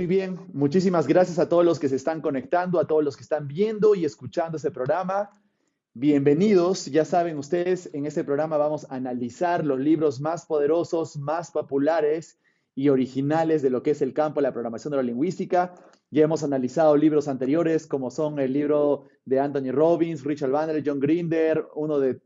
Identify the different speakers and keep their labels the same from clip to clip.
Speaker 1: Muy bien, muchísimas gracias a todos los que se están conectando, a todos los que están viendo y escuchando este programa. Bienvenidos, ya saben ustedes, en este programa vamos a analizar los libros más poderosos, más populares y originales de lo que es el campo de la programación neurolingüística. Ya hemos analizado libros anteriores como son el libro de Anthony Robbins, Richard Bandler, John Grinder, uno de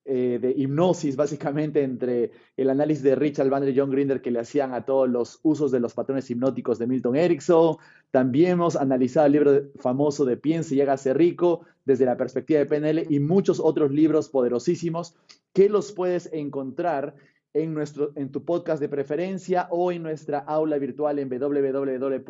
Speaker 1: hipnosis, básicamente, entre el análisis de Richard Bandler y John Grinder que le hacían a todos los usos de los patrones hipnóticos de Milton Erickson. También hemos analizado el libro famoso de Piense y hágase rico desde la perspectiva de PNL y muchos otros libros poderosísimos que los puedes encontrar en tu podcast de preferencia o en nuestra aula virtual en www.ahpnl.la,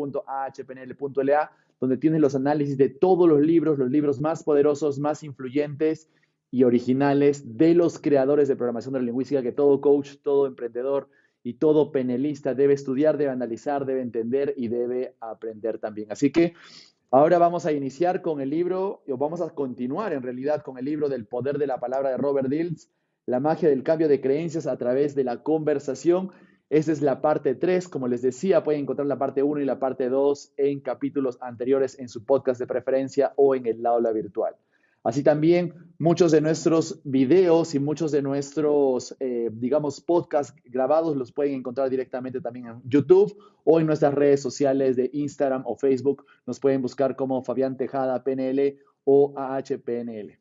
Speaker 1: donde tienes los análisis de todos los libros más poderosos, más influyentes y originales de los creadores de programación neurolingüística que todo coach, todo emprendedor y todo penelista debe estudiar, debe analizar, debe entender y debe aprender también. Así que ahora vamos a iniciar con el libro, o vamos a continuar en realidad con el libro del poder de la palabra de Robert Dills, la magia del cambio de creencias a través de la conversación. Esa es la parte 3. Como les decía, pueden encontrar la parte 1 y la parte 2 en capítulos anteriores en su podcast de preferencia o en el aula virtual. Así también muchos de nuestros videos y muchos de nuestros, podcasts grabados los pueden encontrar directamente también en YouTube o en nuestras redes sociales de Instagram o Facebook. Nos pueden buscar como Fabián Tejada PNL o AHPNL.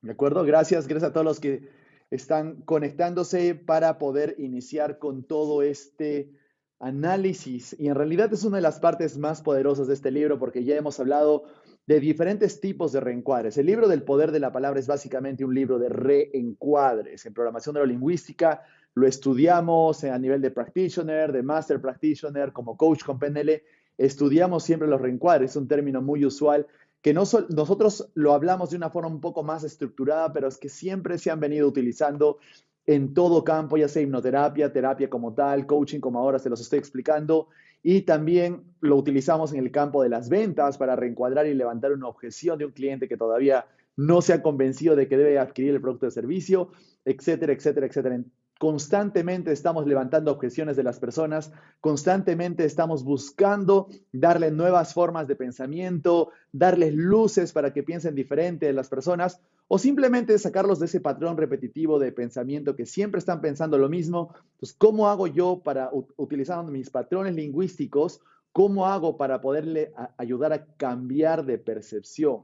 Speaker 1: ¿De acuerdo? Gracias a todos los que están conectándose para poder iniciar con todo este análisis. Y en realidad es una de las partes más poderosas de este libro porque ya hemos hablado de diferentes tipos de reencuadres. El libro del poder de la palabra es básicamente un libro de reencuadres. En programación neurolingüística lo estudiamos a nivel de practitioner, de master practitioner, como coach con PNL. Estudiamos siempre los reencuadres. Es un término muy usual que nosotros lo hablamos de una forma un poco más estructurada, pero es que siempre se han venido utilizando en todo campo, ya sea hipnoterapia, terapia como tal, coaching como ahora se los estoy explicando, y también lo utilizamos en el campo de las ventas para reencuadrar y levantar una objeción de un cliente que todavía no se ha convencido de que debe adquirir el producto o servicio, etcétera, etcétera, etcétera. Constantemente estamos levantando objeciones de las personas, constantemente estamos buscando darle nuevas formas de pensamiento, darles luces para que piensen diferente de las personas o simplemente sacarlos de ese patrón repetitivo de pensamiento que siempre están pensando lo mismo. Entonces, ¿cómo hago yo para, utilizando mis patrones lingüísticos, cómo hago para poderle ayudar a cambiar de percepción?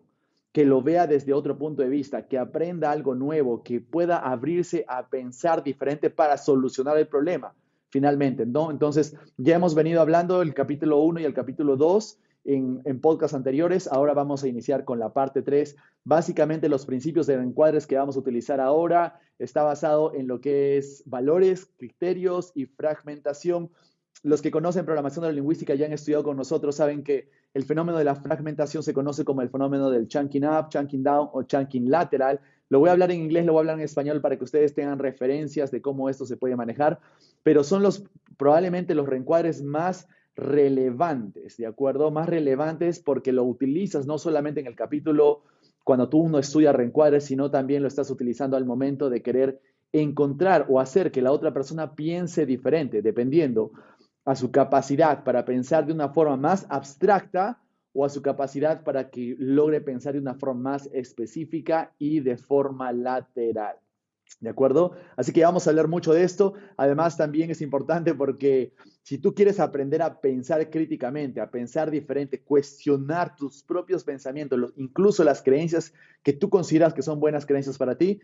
Speaker 1: Que lo vea desde otro punto de vista, que aprenda algo nuevo, que pueda abrirse a pensar diferente para solucionar el problema, finalmente, ¿no? Entonces, ya hemos venido hablando el capítulo 1 y el capítulo 2 en podcasts anteriores. Ahora vamos a iniciar con la parte 3. Básicamente, los principios de encuadres que vamos a utilizar ahora está basado en lo que es valores, criterios y fragmentación. Los que conocen programación neurolingüística ya han estudiado con nosotros, saben que el fenómeno de la fragmentación se conoce como el fenómeno del chunking up, chunking down o chunking lateral. Lo voy a hablar en inglés, lo voy a hablar en español para que ustedes tengan referencias de cómo esto se puede manejar, pero son probablemente los reencuadres más relevantes, ¿de acuerdo? Más relevantes porque lo utilizas no solamente en el capítulo cuando tú uno estudia reencuadres, sino también lo estás utilizando al momento de querer encontrar o hacer que la otra persona piense diferente, dependiendo a su capacidad para pensar de una forma más abstracta o a su capacidad para que logre pensar de una forma más específica y de forma lateral. ¿De acuerdo? Así que vamos a hablar mucho de esto. Además, también es importante porque si tú quieres aprender a pensar críticamente, a pensar diferente, cuestionar tus propios pensamientos, incluso las creencias que tú consideras que son buenas creencias para ti,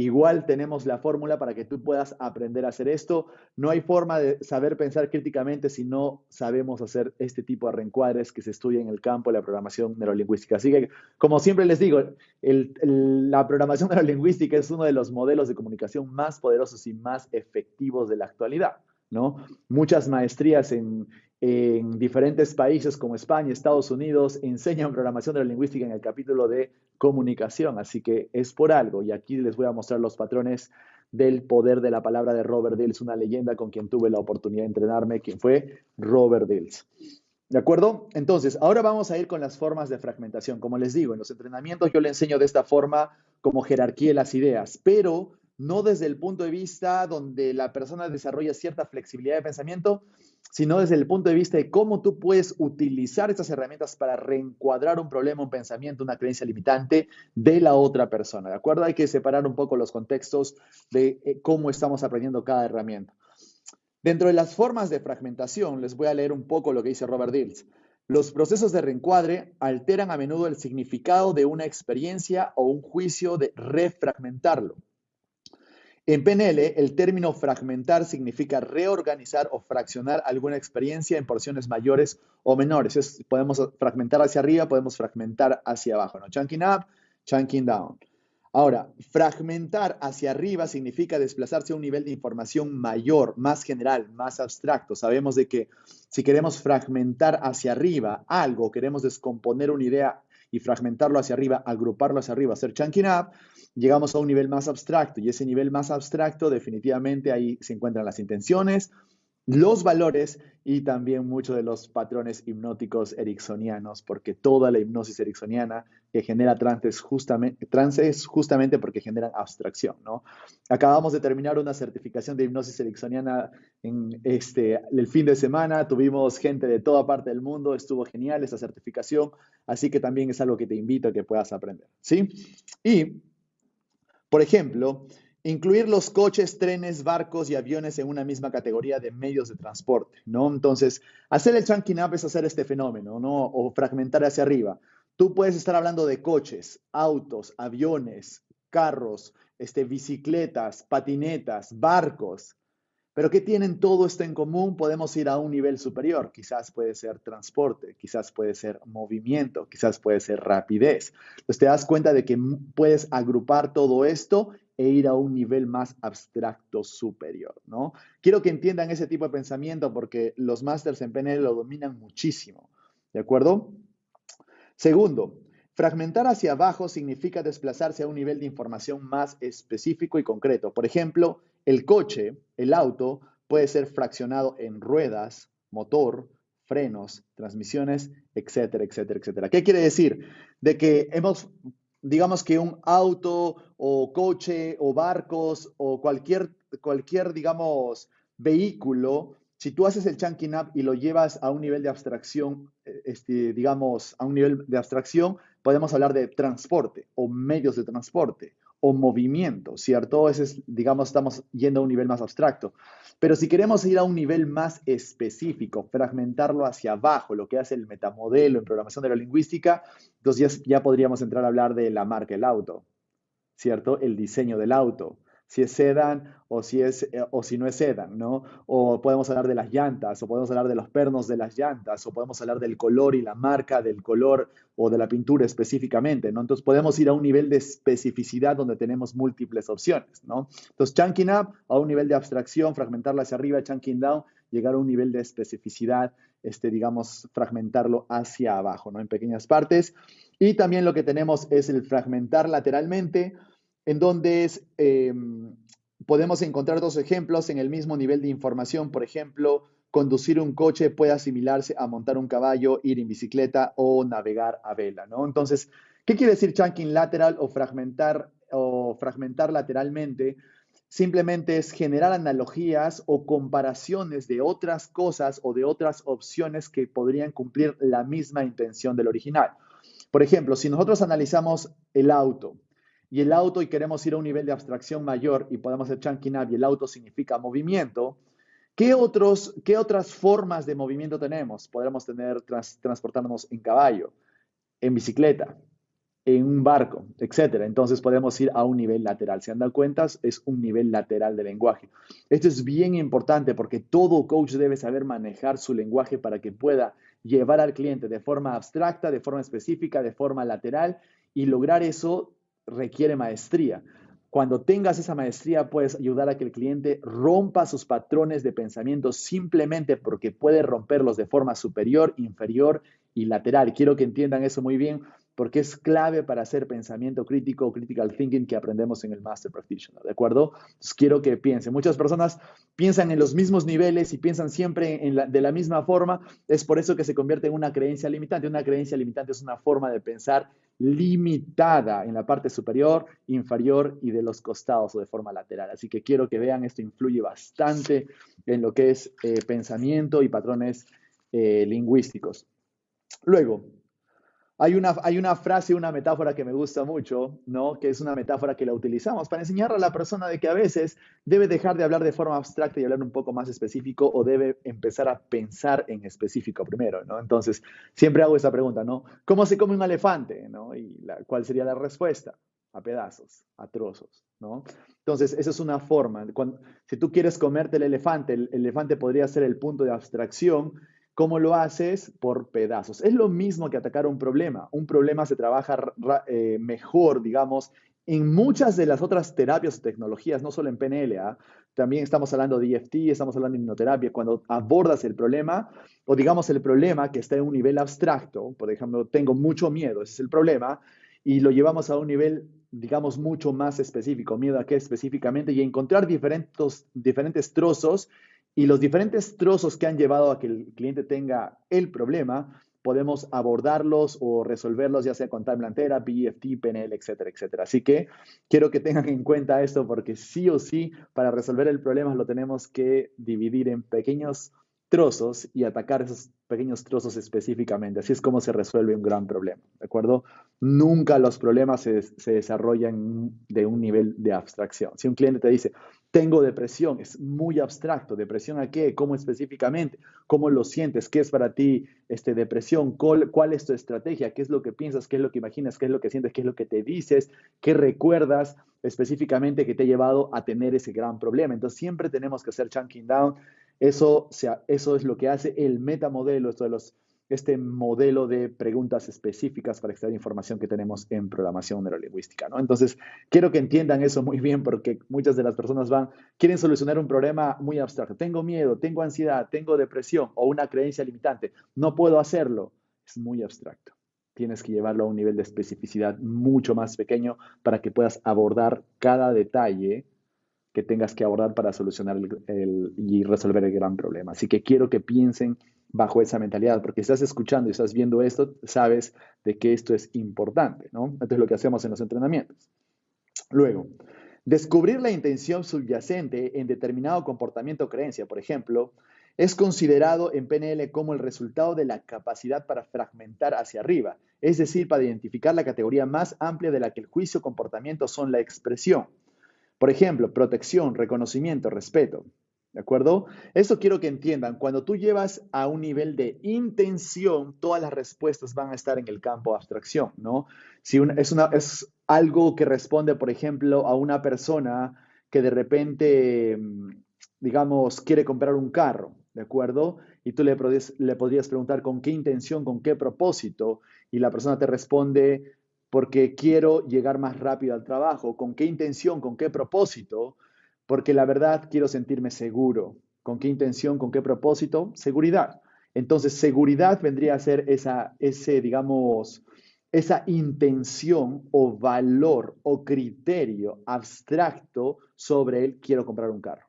Speaker 1: igual tenemos la fórmula para que tú puedas aprender a hacer esto. No hay forma de saber pensar críticamente si no sabemos hacer este tipo de reencuadres que se estudia en el campo de la programación neurolingüística. Así que, como siempre les digo, la programación neurolingüística es uno de los modelos de comunicación más poderosos y más efectivos de la actualidad, ¿no? Muchas maestrías en diferentes países como España, Estados Unidos, enseñan programación neurolingüística en el capítulo de comunicación, así que es por algo. Y aquí les voy a mostrar los patrones del poder de la palabra de Robert Dills, una leyenda con quien tuve la oportunidad de entrenarme, quien fue Robert Dills. ¿De acuerdo? Entonces, ahora vamos a ir con las formas de fragmentación. Como les digo, en los entrenamientos yo le enseño de esta forma como jerarquía de las ideas, pero no desde el punto de vista donde la persona desarrolla cierta flexibilidad de pensamiento, sino desde el punto de vista de cómo tú puedes utilizar estas herramientas para reencuadrar un problema, un pensamiento, una creencia limitante de la otra persona. ¿De acuerdo? Hay que separar un poco los contextos de cómo estamos aprendiendo cada herramienta. Dentro de las formas de fragmentación, les voy a leer un poco lo que dice Robert Dills. Los procesos de reencuadre alteran a menudo el significado de una experiencia o un juicio de refragmentarlo. En PNL, el término fragmentar significa reorganizar o fraccionar alguna experiencia en porciones mayores o menores. Podemos fragmentar hacia arriba, podemos fragmentar hacia abajo, ¿no? Chunking up, chunking down. Ahora, fragmentar hacia arriba significa desplazarse a un nivel de información mayor, más general, más abstracto. Sabemos de que si queremos fragmentar hacia arriba algo, queremos descomponer una idea y fragmentarlo hacia arriba, agruparlo hacia arriba, hacer chunking up, llegamos a un nivel más abstracto y ese nivel más abstracto definitivamente ahí se encuentran las intenciones, los valores y también muchos de los patrones hipnóticos ericksonianos, porque toda la hipnosis ericksoniana que genera trance es justamente porque generan abstracción, ¿no? Acabamos de terminar una certificación de hipnosis ericksoniana el fin de semana, tuvimos gente de toda parte del mundo, estuvo genial esa certificación, así que también es algo que te invito a que puedas aprender, ¿sí? Y por ejemplo, incluir los coches, trenes, barcos y aviones en una misma categoría de medios de transporte, ¿no? Entonces, hacer el chunking up es hacer este fenómeno, ¿no? O fragmentar hacia arriba. Tú puedes estar hablando de coches, autos, aviones, carros, bicicletas, patinetas, barcos. Pero ¿qué tienen todo esto en común? Podemos ir a un nivel superior. Quizás puede ser transporte, quizás puede ser movimiento, quizás puede ser rapidez. Entonces te das cuenta de que puedes agrupar todo esto e ir a un nivel más abstracto superior, ¿no? Quiero que entiendan ese tipo de pensamiento porque los másters en PNL lo dominan muchísimo, ¿de acuerdo? Segundo, fragmentar hacia abajo significa desplazarse a un nivel de información más específico y concreto. Por ejemplo, el coche, el auto, puede ser fraccionado en ruedas, motor, frenos, transmisiones, etcétera, etcétera, etcétera. ¿Qué quiere decir? De que digamos que un auto o coche o barcos o cualquier digamos, vehículo, si tú haces el chunking up y lo llevas a un nivel de abstracción, digamos, a un nivel de abstracción, podemos hablar de transporte o medios de transporte o movimiento, ¿cierto? Ese es, digamos, estamos yendo a un nivel más abstracto. Pero si queremos ir a un nivel más específico, fragmentarlo hacia abajo, lo que hace el metamodelo en programación neurolingüística, entonces ya podríamos entrar a hablar de la marca del auto, ¿cierto? El diseño del auto, si es sedán o si no es sedán, ¿no? O podemos hablar de las llantas, o podemos hablar de los pernos de las llantas, o podemos hablar del color y la marca del color o de la pintura específicamente, ¿no? Entonces podemos ir a un nivel de especificidad donde tenemos múltiples opciones, ¿no? Entonces chunking up a un nivel de abstracción, fragmentarlo hacia arriba, chunking down, llegar a un nivel de especificidad, digamos, fragmentarlo hacia abajo, ¿no? En pequeñas partes. Y también lo que tenemos es el fragmentar lateralmente, en donde podemos encontrar dos ejemplos en el mismo nivel de información. Por ejemplo, conducir un coche puede asimilarse a montar un caballo, ir en bicicleta o navegar a vela, ¿no? Entonces, ¿qué quiere decir chunking lateral o fragmentar lateralmente? Simplemente es generar analogías o comparaciones de otras cosas o de otras opciones que podrían cumplir la misma intención del original. Por ejemplo, si nosotros analizamos el auto y queremos ir a un nivel de abstracción mayor y podemos hacer chunking up y el auto significa movimiento, ¿qué otras formas de movimiento tenemos? Podremos transportarnos en caballo, en bicicleta, en un barco, etcétera. Entonces podemos ir a un nivel lateral. ¿Se han dado cuenta? Es un nivel lateral de lenguaje. Esto es bien importante porque todo coach debe saber manejar su lenguaje para que pueda llevar al cliente de forma abstracta, de forma específica, de forma lateral, y lograr eso requiere maestría. Cuando tengas esa maestría, puedes ayudar a que el cliente rompa sus patrones de pensamiento simplemente porque puede romperlos de forma superior, inferior y lateral. Quiero que entiendan eso muy bien porque es clave para hacer pensamiento crítico o critical thinking que aprendemos en el Master Practitioner, ¿de acuerdo? Entonces, quiero que piensen. Muchas personas piensan en los mismos niveles y piensan siempre de la misma forma. Es por eso que se convierte en una creencia limitante. Una creencia limitante es una forma de pensar limitada en la parte superior, inferior y de los costados o de forma lateral. Así que quiero que vean, esto influye bastante en lo que es pensamiento y patrones lingüísticos. Luego, hay una frase, una metáfora que me gusta mucho, ¿no? Que es una metáfora que la utilizamos para enseñar a la persona de que a veces debe dejar de hablar de forma abstracta y hablar un poco más específico o debe empezar a pensar en específico primero, ¿no? Entonces, siempre hago esa pregunta, ¿no? ¿Cómo se come un elefante? ¿No? Y ¿cuál sería la respuesta? A pedazos, a trozos, ¿no? Entonces, esa es una forma. Si tú quieres comerte el elefante podría ser el punto de abstracción. ¿Cómo lo haces? Por pedazos. Es lo mismo que atacar un problema. Un problema se trabaja mejor, digamos, en muchas de las otras terapias o tecnologías, no solo en PNL. ¿Ah? También estamos hablando de EFT, estamos hablando de hipnoterapia. Cuando abordas el problema, o digamos el problema que está en un nivel abstracto, por ejemplo, tengo mucho miedo, ese es el problema, y lo llevamos a un nivel, digamos, mucho más específico. ¿Miedo a qué específicamente? Y encontrar diferentes trozos y los diferentes trozos que han llevado a que el cliente tenga el problema, podemos abordarlos o resolverlos, ya sea con Timeline Therapy, EFT, PNL, etcétera, etcétera. Así que quiero que tengan en cuenta esto porque sí o sí, para resolver el problema lo tenemos que dividir en pequeños trozos y atacar esos pequeños trozos específicamente. Así es como se resuelve un gran problema, ¿de acuerdo? Nunca los problemas se desarrollan de un nivel de abstracción. Si un cliente te dice, tengo depresión, es muy abstracto. ¿Depresión a qué? ¿Cómo específicamente? ¿Cómo lo sientes? ¿Qué es para ti depresión? ¿Cuál es tu estrategia? ¿Qué es lo que piensas? ¿Qué es lo que imaginas? ¿Qué es lo que sientes? ¿Qué es lo que te dices? ¿Qué recuerdas específicamente que te ha llevado a tener ese gran problema? Entonces siempre tenemos que hacer chunking down. Eso es lo que hace el metamodelo, este modelo de preguntas específicas para extraer información que tenemos en programación neurolingüística, ¿no? Entonces, quiero que entiendan eso muy bien porque muchas de las personas quieren solucionar un problema muy abstracto. Tengo miedo, tengo ansiedad, tengo depresión o una creencia limitante. No puedo hacerlo. Es muy abstracto. Tienes que llevarlo a un nivel de especificidad mucho más pequeño para que puedas abordar cada detalle que tengas que abordar para solucionar y resolver el gran problema. Así que quiero que piensen bajo esa mentalidad, porque si estás escuchando y estás viendo esto, sabes de que esto es importante, ¿no? Esto es lo que hacemos en los entrenamientos. Luego, descubrir la intención subyacente en determinado comportamiento o creencia, por ejemplo, es considerado en PNL como el resultado de la capacidad para fragmentar hacia arriba, es decir, para identificar la categoría más amplia de la que el juicio o comportamiento son la expresión. Por ejemplo, protección, reconocimiento, respeto. ¿De acuerdo? Eso quiero que entiendan. Cuando tú llevas a un nivel de intención, todas las respuestas van a estar en el campo de abstracción, ¿no? Si es algo que responde, por ejemplo, a una persona que de repente, digamos, quiere comprar un carro, ¿de acuerdo? Y tú le podrías preguntar con qué intención, con qué propósito, y la persona te responde porque quiero llegar más rápido al trabajo. ¿Con qué intención? ¿Con qué propósito? Porque la verdad quiero sentirme seguro. ¿Con qué intención? ¿Con qué propósito? Seguridad. Entonces, seguridad vendría a ser digamos, esa intención o valor o criterio abstracto sobre el quiero comprar un carro.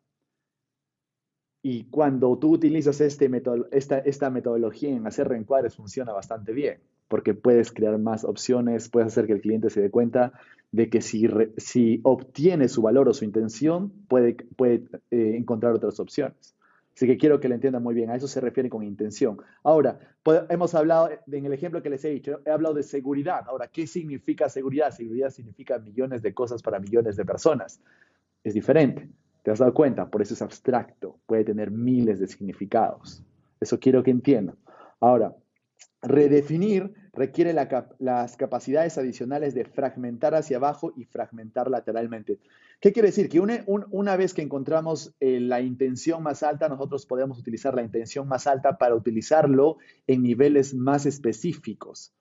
Speaker 1: Y cuando tú utilizas esta metodología en hacer reencuadres, funciona bastante bien, porque puedes crear más opciones, puedes hacer que el cliente se dé cuenta de que si obtiene su valor o su intención, puede encontrar otras opciones. Así que quiero que lo entiendan muy bien, a eso se refiere con intención. Ahora, hemos hablado, en el ejemplo que les he dicho, he hablado de seguridad. Ahora, ¿qué significa seguridad? Seguridad significa millones de cosas para millones de personas. Es diferente. ¿Te has dado cuenta? Por eso es abstracto. Puede tener miles de significados. Eso quiero que entiendan. Ahora, Redefinir requiere las capacidades adicionales de fragmentar hacia abajo y fragmentar lateralmente. ¿Qué quiere decir? Que una vez que encontramos la intención más alta, nosotros podemos utilizar la intención más alta para utilizarlo en niveles más específicos.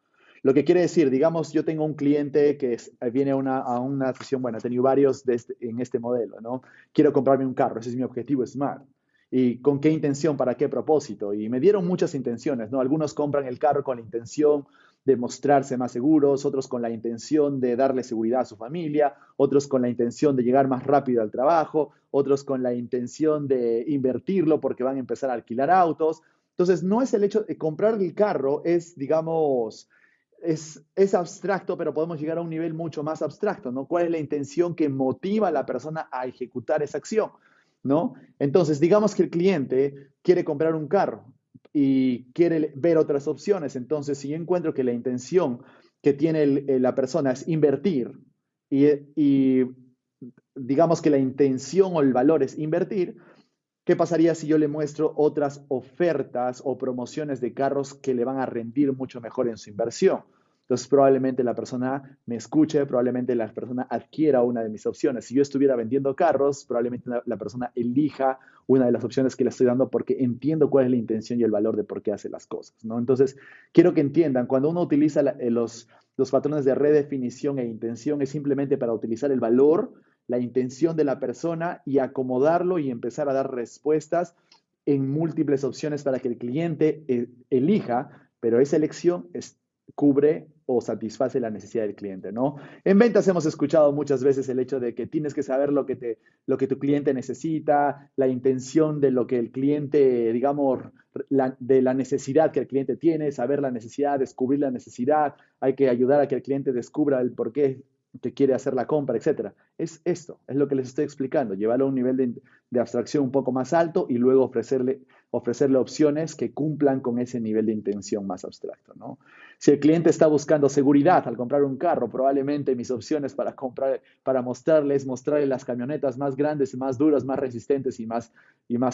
Speaker 1: Lo que quiere decir, digamos, yo tengo un cliente que viene a una sesión, bueno, he tenido varios en este modelo, ¿no? Quiero comprarme un carro, ese es mi objetivo SMART. ¿Y con qué intención? ¿Para qué propósito? Y me dieron muchas intenciones, ¿no? Algunos compran el carro con la intención de mostrarse más seguros, otros con la intención de darle seguridad a su familia, otros con la intención de llegar más rápido al trabajo, otros con la intención de invertirlo porque van a empezar a alquilar autos. Entonces, no es el hecho de comprar el carro, es, digamos, es abstracto, pero podemos llegar a un nivel mucho más abstracto, ¿no? ¿Cuál es la intención que motiva a la persona a ejecutar esa acción? ¿No? Entonces, digamos que el cliente quiere comprar un carro y quiere ver otras opciones. Entonces, si yo encuentro que la intención que tiene la persona es invertir y digamos que la intención o el valor es invertir, ¿qué pasaría si yo le muestro otras ofertas o promociones de carros que le van a rendir mucho mejor en su inversión? Entonces probablemente la persona me escuche, probablemente la persona adquiera una de mis opciones. Si yo estuviera vendiendo carros, probablemente la persona elija una de las opciones que le estoy dando porque entiendo cuál es la intención y el valor de por qué hace las cosas, ¿no? Entonces, quiero que entiendan, cuando uno utiliza los patrones de redefinición e intención es simplemente para utilizar el valor, la intención de la persona y acomodarlo y empezar a dar respuestas en múltiples opciones para que el cliente elija, pero esa elección cubre o satisface la necesidad del cliente, ¿no? En ventas hemos escuchado muchas veces el hecho de que tienes que saber lo que tu cliente necesita, la intención de lo que el cliente, digamos, de la necesidad que el cliente tiene, saber la necesidad, descubrir la necesidad, hay que ayudar a que el cliente descubra el por qué que quiere hacer la compra, etcétera. Es esto, es lo que les estoy explicando, llevarlo a un nivel de abstracción un poco más alto y luego ofrecerle opciones que cumplan con ese nivel de intención más abstracto, ¿no? Si el cliente está buscando seguridad al comprar un carro, probablemente mis opciones para comprar, para mostrarle las camionetas más grandes, más duras, más resistentes y más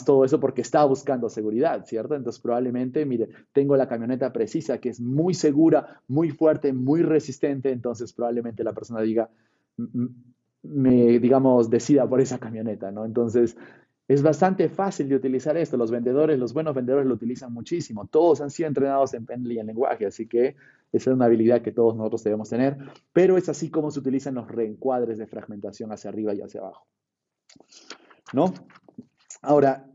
Speaker 1: todo eso porque está buscando seguridad, ¿cierto? Entonces probablemente, mire, tengo la camioneta precisa que es muy segura, muy fuerte, muy resistente, entonces probablemente la persona diga, digamos, decida por esa camioneta, ¿no? Entonces, es bastante fácil de utilizar esto. Los vendedores, los buenos vendedores lo utilizan muchísimo. Todos han sido entrenados en Penly y en lenguaje, así que esa es una habilidad que todos nosotros debemos tener. Pero es así como se utilizan los reencuadres de fragmentación hacia arriba y hacia abajo, ¿no? Ahora,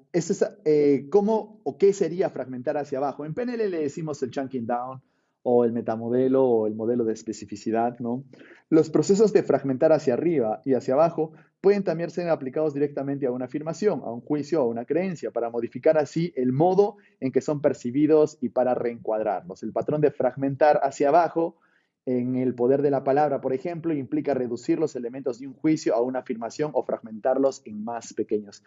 Speaker 1: ¿cómo o qué sería fragmentar hacia abajo? En PNL le decimos el chunking down o el metamodelo o el modelo de especificidad, ¿no? Los procesos de fragmentar hacia arriba y hacia abajo pueden también ser aplicados directamente a una afirmación, a un juicio, a una creencia, para modificar así el modo en que son percibidos y para reencuadrarlos. El patrón de fragmentar hacia abajo en el poder de la palabra, por ejemplo, implica reducir los elementos de un juicio a una afirmación o fragmentarlos en más pequeños.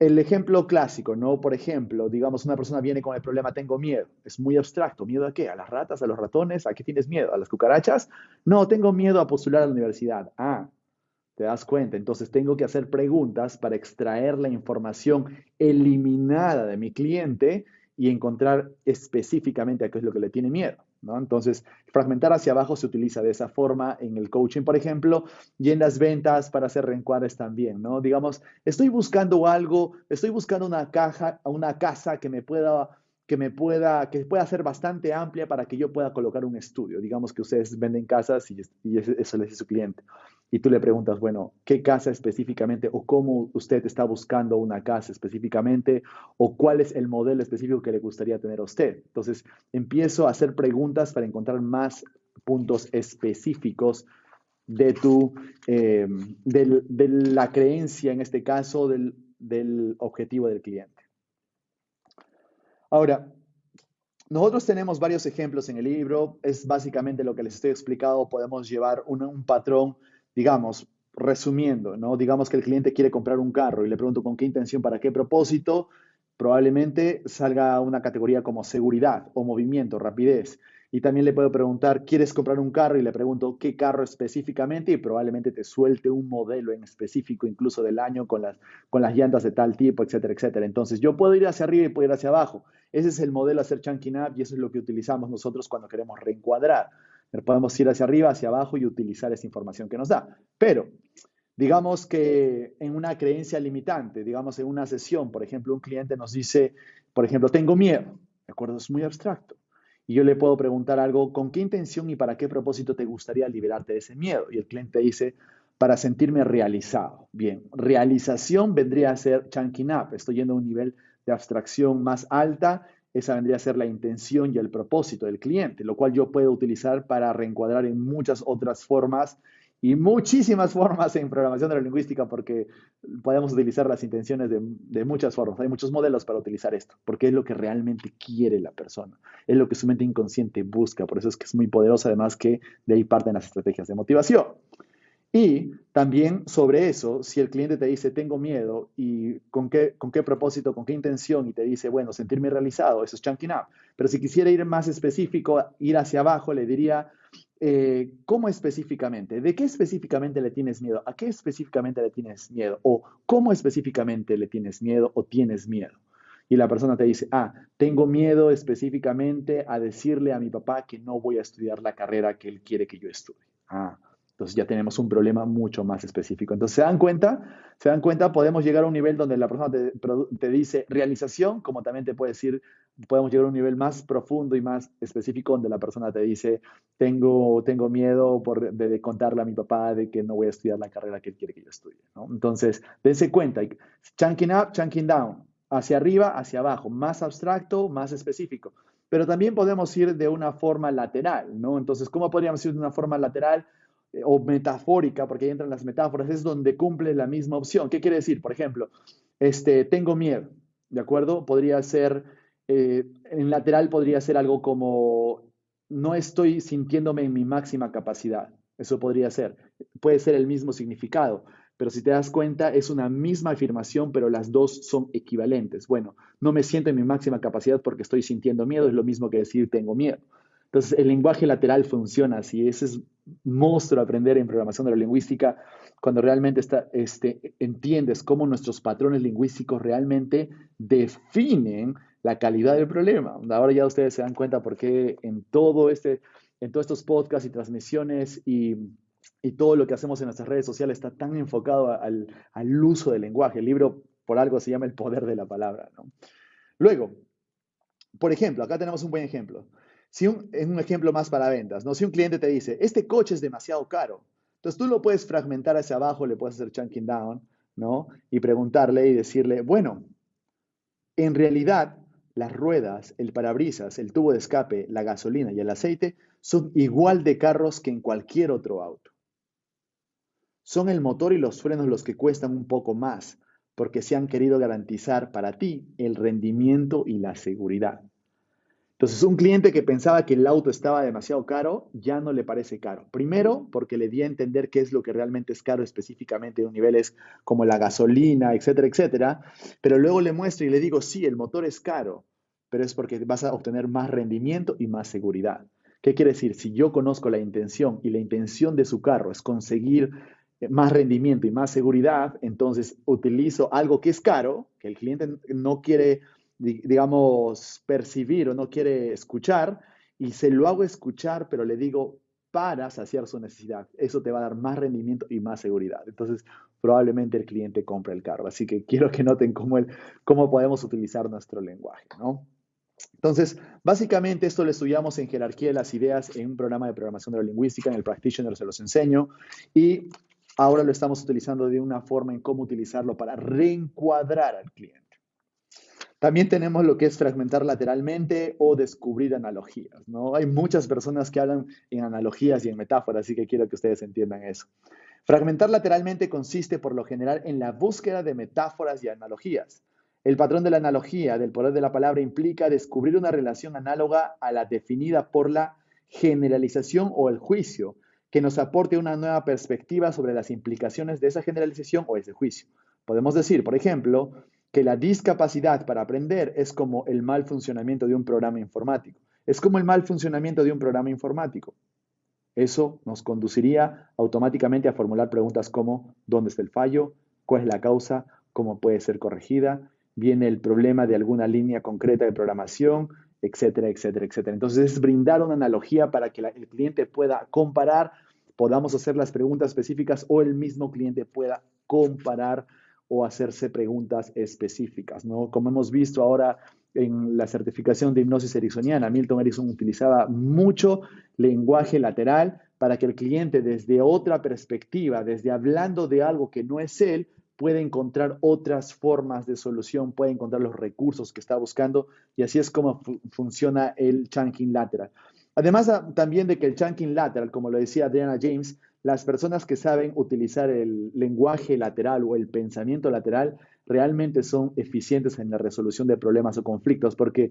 Speaker 1: El ejemplo clásico, ¿no? Por ejemplo, digamos, una persona viene con el problema, tengo miedo. Es muy abstracto. ¿Miedo a qué? ¿A las ratas? ¿A los ratones? ¿A qué tienes miedo? ¿A las cucarachas? No, tengo miedo a postular a la universidad. Ah, te das cuenta. Entonces tengo que hacer preguntas para extraer la información eliminada de mi cliente y encontrar específicamente a qué es lo que le tiene miedo, ¿no? Entonces, fragmentar hacia abajo se utiliza de esa forma en el coaching, por ejemplo, y en las ventas para hacer reencuadres también, ¿no? Digamos, estoy buscando algo, estoy buscando una casa que pueda ser bastante amplia para que yo pueda colocar un estudio. Digamos que ustedes venden casas y eso le dice su cliente y tú le preguntas, bueno, ¿qué casa específicamente o cómo usted está buscando una casa específicamente o cuál es el modelo específico que le gustaría tener a usted? Entonces, empiezo a hacer preguntas para encontrar más puntos específicos de de la creencia, en este caso, del objetivo del cliente. Ahora, nosotros tenemos varios ejemplos en el libro, es básicamente lo que les estoy explicando, podemos llevar un patrón, digamos, resumiendo, ¿no? Digamos que el cliente quiere comprar un carro y le pregunto con qué intención, para qué propósito, probablemente salga una categoría como seguridad o movimiento, rapidez. Y también le puedo preguntar, ¿quieres comprar un carro? Y le pregunto, ¿qué carro específicamente? Y probablemente te suelte un modelo en específico, incluso del año, con las llantas de tal tipo, etcétera, etcétera. Entonces, yo puedo ir hacia arriba y puedo ir hacia abajo. Ese es el modelo hacer chunking up y eso es lo que utilizamos nosotros cuando queremos reencuadrar. Podemos ir hacia arriba, hacia abajo y utilizar esa información que nos da. Pero digamos que en una creencia limitante, digamos en una sesión, por ejemplo, un cliente nos dice, por ejemplo, tengo miedo, ¿de acuerdo? Es muy abstracto. Y yo le puedo preguntar algo, ¿con qué intención y para qué propósito te gustaría liberarte de ese miedo? Y el cliente dice, para sentirme realizado. Bien, realización vendría a ser chunking up, estoy yendo a un nivel de abstracción más alta, esa vendría a ser la intención y el propósito del cliente, lo cual yo puedo utilizar para reencuadrar en muchas otras formas y muchísimas formas en programación neurolingüística porque podemos utilizar las intenciones de muchas formas. Hay muchos modelos para utilizar esto, porque es lo que realmente quiere la persona, es lo que su mente inconsciente busca. Por eso es que es muy poderoso, además que de ahí parten las estrategias de motivación. Y también sobre eso, si el cliente te dice, tengo miedo, y con qué propósito, con qué intención, y te dice, bueno, sentirme realizado, eso es chunking up. Pero si quisiera ir más específico, ir hacia abajo, le diría, ¿cómo específicamente? ¿De qué específicamente le tienes miedo? ¿A qué específicamente le tienes miedo? ¿O cómo específicamente le tienes miedo o tienes miedo? Y la persona te dice, tengo miedo específicamente a decirle a mi papá que no voy a estudiar la carrera que él quiere que yo estudie. Entonces ya tenemos un problema mucho más específico. Entonces, ¿se dan cuenta? ¿Se dan cuenta? Podemos llegar a un nivel donde la persona te dice realización, como también te puede decir, podemos llegar a un nivel más profundo y más específico donde la persona te dice, tengo miedo de contarle a mi papá de que no voy a estudiar la carrera que él quiere que yo estudie, ¿no? Entonces, dense cuenta, chunking up, chunking down, hacia arriba, hacia abajo, más abstracto, más específico. Pero también podemos ir de una forma lateral, ¿no? Entonces, ¿cómo podríamos ir de una forma lateral? O metafórica, porque ahí entran las metáforas, es donde cumple la misma opción. ¿Qué quiere decir? Por ejemplo, tengo miedo, ¿de acuerdo? Podría ser, en lateral podría ser algo como, no estoy sintiéndome en mi máxima capacidad. Eso podría ser. Puede ser el mismo significado, pero si te das cuenta, es una misma afirmación, pero las dos son equivalentes. Bueno, no me siento en mi máxima capacidad porque estoy sintiendo miedo, es lo mismo que decir tengo miedo. Entonces, el lenguaje lateral funciona así. Ese es monstruo aprender en programación neurolingüística cuando realmente entiendes cómo nuestros patrones lingüísticos realmente definen la calidad del problema. Ahora ya ustedes se dan cuenta por qué en todos estos podcasts y transmisiones y todo lo que hacemos en nuestras redes sociales está tan enfocado al uso del lenguaje. El libro, por algo, se llama El poder de la palabra, ¿no? Luego, por ejemplo, acá tenemos un buen ejemplo. En un ejemplo más para ventas, ¿no? Si un cliente te dice, este coche es demasiado caro, entonces tú lo puedes fragmentar hacia abajo, le puedes hacer chunking down, ¿no? Y preguntarle y decirle, bueno, en realidad las ruedas, el parabrisas, el tubo de escape, la gasolina y el aceite son igual de caros que en cualquier otro auto. Son el motor y los frenos los que cuestan un poco más, porque se han querido garantizar para ti el rendimiento y la seguridad. Entonces, un cliente que pensaba que el auto estaba demasiado caro, ya no le parece caro. Primero, porque le di a entender qué es lo que realmente es caro específicamente en niveles como la gasolina, etcétera, etcétera. Pero luego le muestro y le digo, sí, el motor es caro, pero es porque vas a obtener más rendimiento y más seguridad. ¿Qué quiere decir? Si yo conozco la intención y la intención de su carro es conseguir más rendimiento y más seguridad, entonces utilizo algo que es caro, que el cliente no quiere digamos, percibir o no quiere escuchar, y se lo hago escuchar, pero le digo para saciar su necesidad. Eso te va a dar más rendimiento y más seguridad. Entonces, probablemente el cliente compre el carro. Así que quiero que noten cómo podemos utilizar nuestro lenguaje, ¿no? Entonces, básicamente esto lo estudiamos en Jerarquía de las Ideas en un programa de programación neurolingüística, en el Practitioner se los enseño, y ahora lo estamos utilizando de una forma en cómo utilizarlo para reencuadrar al cliente. También tenemos lo que es fragmentar lateralmente o descubrir analogías, ¿no? Hay muchas personas que hablan en analogías y en metáforas, así que quiero que ustedes entiendan eso. Fragmentar lateralmente consiste por lo general en la búsqueda de metáforas y analogías. El patrón de la analogía, del poder de la palabra, implica descubrir una relación análoga a la definida por la generalización o el juicio, que nos aporte una nueva perspectiva sobre las implicaciones de esa generalización o ese juicio. Podemos decir, por ejemplo, que la discapacidad para aprender es como el mal funcionamiento de un programa informático. Es como el mal funcionamiento de un programa informático. Eso nos conduciría automáticamente a formular preguntas como ¿dónde está el fallo? ¿Cuál es la causa? ¿Cómo puede ser corregida? ¿Viene el problema de alguna línea concreta de programación? Etcétera, etcétera, etcétera. Entonces es brindar una analogía para que el cliente pueda comparar, podamos hacer las preguntas específicas o el mismo cliente pueda comparar o hacerse preguntas específicas, ¿no? Como hemos visto ahora en la certificación de hipnosis ericksoniana, Milton Erickson utilizaba mucho lenguaje lateral para que el cliente desde otra perspectiva, desde hablando de algo que no es él, puede encontrar otras formas de solución, puede encontrar los recursos que está buscando y así es como funciona el chunking lateral. Además también de que el chunking lateral, como lo decía Adriana James, las personas que saben utilizar el lenguaje lateral o el pensamiento lateral realmente son eficientes en la resolución de problemas o conflictos, porque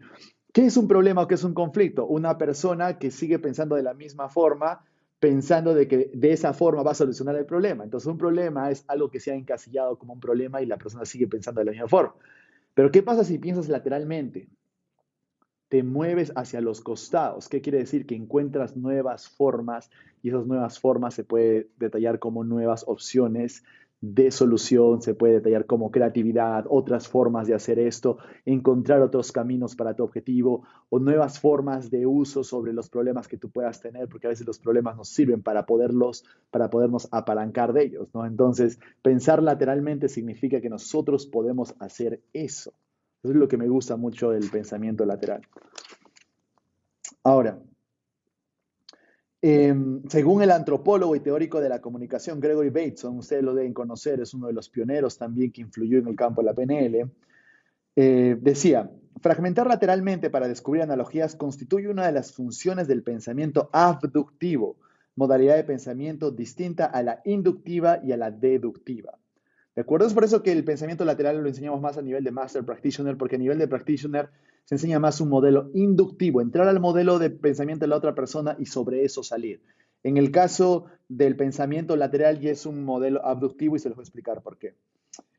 Speaker 1: ¿qué es un problema o qué es un conflicto? Una persona que sigue pensando de la misma forma, pensando de que de esa forma va a solucionar el problema. Entonces, un problema es algo que se ha encasillado como un problema y la persona sigue pensando de la misma forma. Pero ¿qué pasa si piensas lateralmente? Te mueves hacia los costados. ¿Qué quiere decir? Que encuentras nuevas formas y esas nuevas formas se puede detallar como nuevas opciones de solución, se puede detallar como creatividad, otras formas de hacer esto, encontrar otros caminos para tu objetivo o nuevas formas de uso sobre los problemas que tú puedas tener, porque a veces los problemas nos sirven para podernos apalancar de ellos, ¿no? Entonces, pensar lateralmente significa que nosotros podemos hacer eso. Eso es lo que me gusta mucho del pensamiento lateral. Ahora, según el antropólogo y teórico de la comunicación Gregory Bateson, ustedes lo deben conocer, es uno de los pioneros también que influyó en el campo de la PNL, decía, fragmentar lateralmente para descubrir analogías constituye una de las funciones del pensamiento abductivo, modalidad de pensamiento distinta a la inductiva y a la deductiva. ¿De acuerdo? Es por eso que el pensamiento lateral lo enseñamos más a nivel de Master Practitioner, porque a nivel de Practitioner se enseña más un modelo inductivo, entrar al modelo de pensamiento de la otra persona y sobre eso salir. En el caso del pensamiento lateral ya es un modelo abductivo y se los voy a explicar por qué.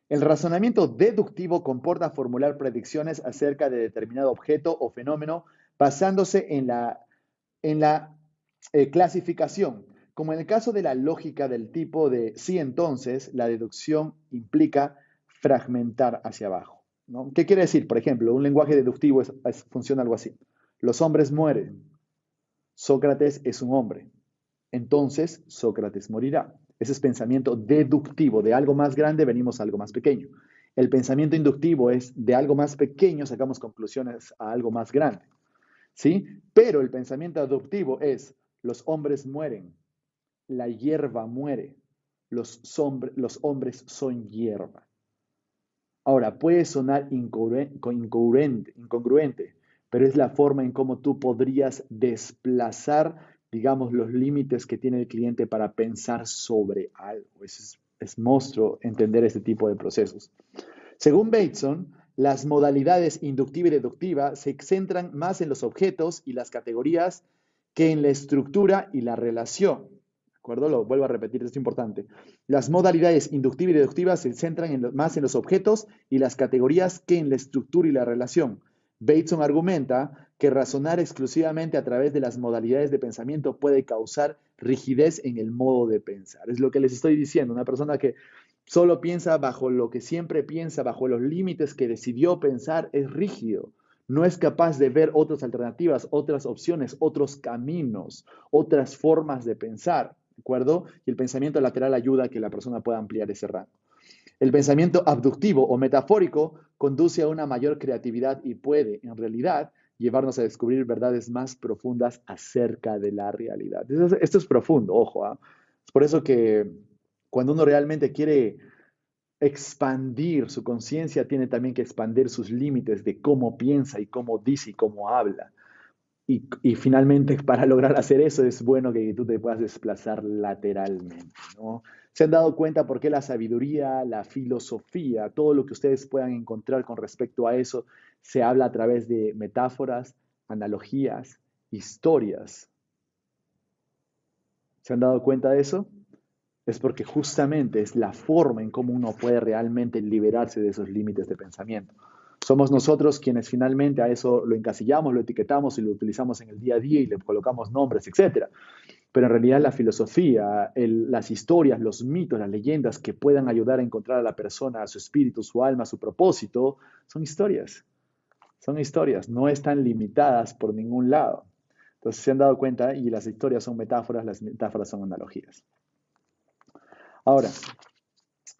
Speaker 1: El razonamiento deductivo comporta formular predicciones acerca de determinado objeto o fenómeno basándose en la clasificación. Como en el caso de la lógica del tipo de sí, entonces, la deducción implica fragmentar hacia abajo, ¿no? ¿Qué quiere decir? Por ejemplo, un lenguaje deductivo funciona algo así. Los hombres mueren. Sócrates es un hombre. Entonces, Sócrates morirá. Ese es pensamiento deductivo. De algo más grande venimos a algo más pequeño. El pensamiento inductivo es de algo más pequeño sacamos conclusiones a algo más grande. ¿Sí? Pero el pensamiento aductivo es los hombres mueren, la hierba muere, los hombres son hierba. Ahora, puede sonar incongruente, pero es la forma en cómo tú podrías desplazar, digamos, los límites que tiene el cliente para pensar sobre algo. Es monstruo entender este tipo de procesos. Según Bateson, las modalidades inductiva y deductiva se centran más en los objetos y las categorías que en la estructura y la relación. ¿De acuerdo? Lo vuelvo a repetir, esto es importante. Las modalidades inductiva y deductiva se centran más en los objetos y las categorías que en la estructura y la relación. Bateson argumenta que razonar exclusivamente a través de las modalidades de pensamiento puede causar rigidez en el modo de pensar. Es lo que les estoy diciendo. Una persona que solo piensa bajo lo que siempre piensa, bajo los límites que decidió pensar, es rígido. No es capaz de ver otras alternativas, otras opciones, otros caminos, otras formas de pensar, ¿de acuerdo? Y el pensamiento lateral ayuda a que la persona pueda ampliar ese rango. El pensamiento abductivo o metafórico conduce a una mayor creatividad y puede, en realidad, llevarnos a descubrir verdades más profundas acerca de la realidad. Esto es profundo, ojo, ¿eh? Es por eso que cuando uno realmente quiere expandir su conciencia, tiene también que expandir sus límites de cómo piensa y cómo dice y cómo habla. Y finalmente, para lograr hacer eso, es bueno que tú te puedas desplazar lateralmente, ¿no? ¿Se han dado cuenta por qué la sabiduría, la filosofía, todo lo que ustedes puedan encontrar con respecto a eso, se habla a través de metáforas, analogías, historias? ¿Se han dado cuenta de eso? Es porque justamente es la forma en cómo uno puede realmente liberarse de esos límites de pensamiento. Somos nosotros quienes finalmente a eso lo encasillamos, lo etiquetamos y lo utilizamos en el día a día y le colocamos nombres, etcétera. Pero en realidad la filosofía, las historias, los mitos, las leyendas que puedan ayudar a encontrar a la persona, a su espíritu, su alma, su propósito, son historias. Son historias, no están limitadas por ningún lado. Entonces se han dado cuenta y las historias son metáforas, las metáforas son analogías. Ahora,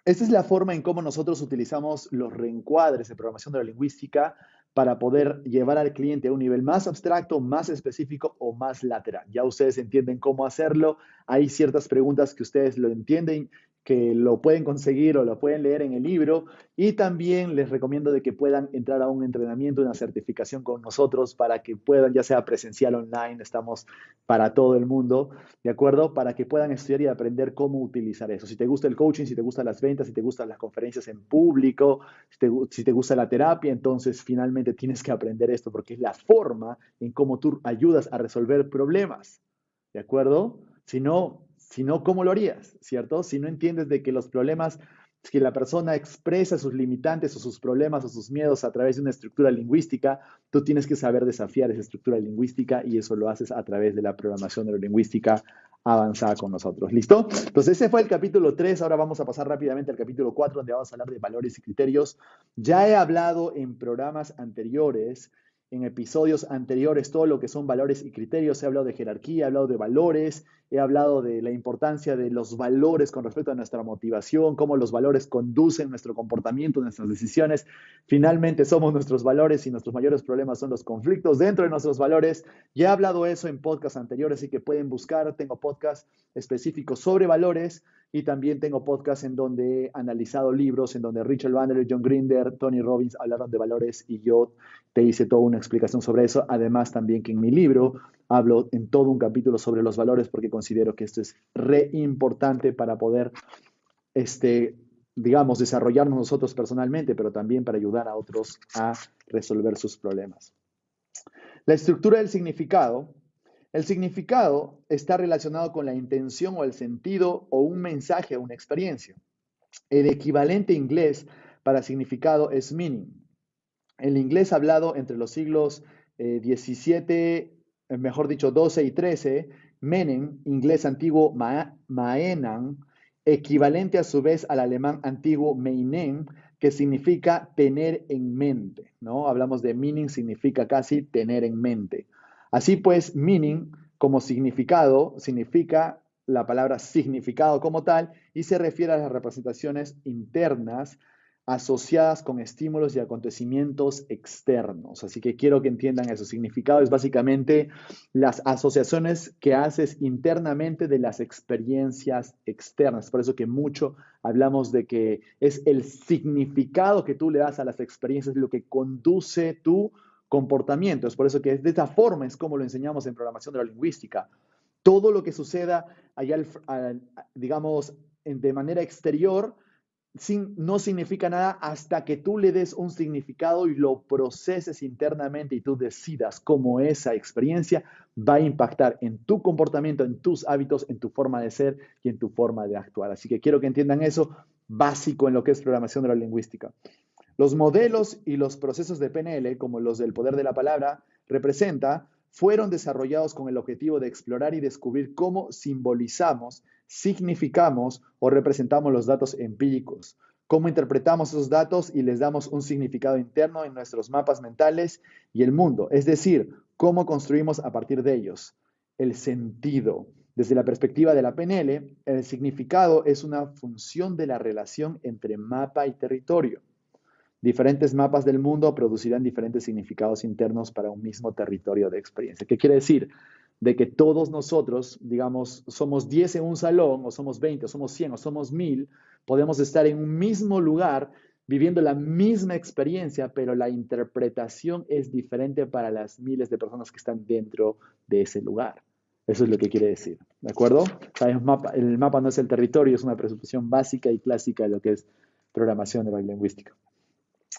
Speaker 1: esta es la forma en cómo nosotros utilizamos los reencuadres de programación de la lingüística para poder llevar al cliente a un nivel más abstracto, más específico o más lateral. Ya ustedes entienden cómo hacerlo. Hay ciertas preguntas que ustedes lo entienden, que lo pueden conseguir o lo pueden leer en el libro. Y también les recomiendo de que puedan entrar a un entrenamiento, una certificación con nosotros para que puedan, ya sea presencial o online, estamos para todo el mundo, ¿de acuerdo? Para que puedan estudiar y aprender cómo utilizar eso. Si te gusta el coaching, si te gustan las ventas, si te gustan las conferencias en público, si te gusta la terapia, entonces finalmente tienes que aprender esto porque es la forma en cómo tú ayudas a resolver problemas, ¿de acuerdo? Si no, ¿cómo lo harías? ¿Cierto? Si no entiendes de que los problemas, que la persona expresa sus limitantes o sus problemas o sus miedos a través de una estructura lingüística, tú tienes que saber desafiar esa estructura lingüística y eso lo haces a través de la programación neurolingüística avanzada con nosotros. ¿Listo? Entonces ese fue el capítulo 3. Ahora vamos a pasar rápidamente al capítulo 4, donde vamos a hablar de valores y criterios. Ya he hablado en programas anteriores, en episodios anteriores, todo lo que son valores y criterios. He hablado de jerarquía, he hablado de valores, he hablado de la importancia de los valores con respecto a nuestra motivación, cómo los valores conducen nuestro comportamiento, nuestras decisiones. Finalmente somos nuestros valores y nuestros mayores problemas son los conflictos dentro de nuestros valores. Ya he hablado eso en podcasts anteriores, así que pueden buscar. Tengo podcasts específicos sobre valores y también tengo podcasts en donde he analizado libros, en donde Richard Bandler, John Grinder, Tony Robbins hablaron de valores y yo te hice toda una explicación sobre eso. Además, también que en mi libro hablo en todo un capítulo sobre los valores porque considero que esto es re importante para poder, digamos, desarrollarnos nosotros personalmente, pero también para ayudar a otros a resolver sus problemas. La estructura del significado. El significado está relacionado con la intención o el sentido o un mensaje o una experiencia. El equivalente inglés para significado es meaning. El inglés hablado entre los siglos 17, mejor dicho, 12 y 13, Menen, inglés antiguo Maenan, equivalente a su vez al alemán antiguo Meinen, que significa tener en mente, ¿no? Hablamos de meaning, significa casi tener en mente. Así pues, meaning como significado significa la palabra significado como tal y se refiere a las representaciones internas asociadas con estímulos y acontecimientos externos. Así que quiero que entiendan eso. Significado es básicamente las asociaciones que haces internamente de las experiencias externas. Por eso que mucho hablamos de que es el significado que tú le das a las experiencias lo que conduce tu comportamiento. Es por eso que de esta forma es como lo enseñamos en programación de la lingüística. Todo lo que suceda allá, digamos, de manera exterior, no significa nada hasta que tú le des un significado y lo proceses internamente y tú decidas cómo esa experiencia va a impactar en tu comportamiento, en tus hábitos, en tu forma de ser y en tu forma de actuar. Así que quiero que entiendan eso básico en lo que es programación neurolingüística. Los modelos y los procesos de PNL, como los del poder de la palabra, fueron desarrollados con el objetivo de explorar y descubrir cómo simbolizamos, significamos o representamos los datos empíricos, cómo interpretamos esos datos y les damos un significado interno en nuestros mapas mentales y el mundo, es decir, cómo construimos a partir de ellos el sentido. Desde la perspectiva de la PNL, el significado es una función de la relación entre mapa y territorio. Diferentes mapas del mundo producirán diferentes significados internos para un mismo territorio de experiencia. ¿Qué quiere decir? De que todos nosotros, digamos, somos 10 en un salón, o somos 20, o somos 100, o somos 1000, podemos estar en un mismo lugar viviendo la misma experiencia, pero la interpretación es diferente para las miles de personas que están dentro de ese lugar. Eso es lo que quiere decir, ¿de acuerdo? O sea, el mapa no es el territorio, es una presuposición básica y clásica de lo que es programación neurolingüística.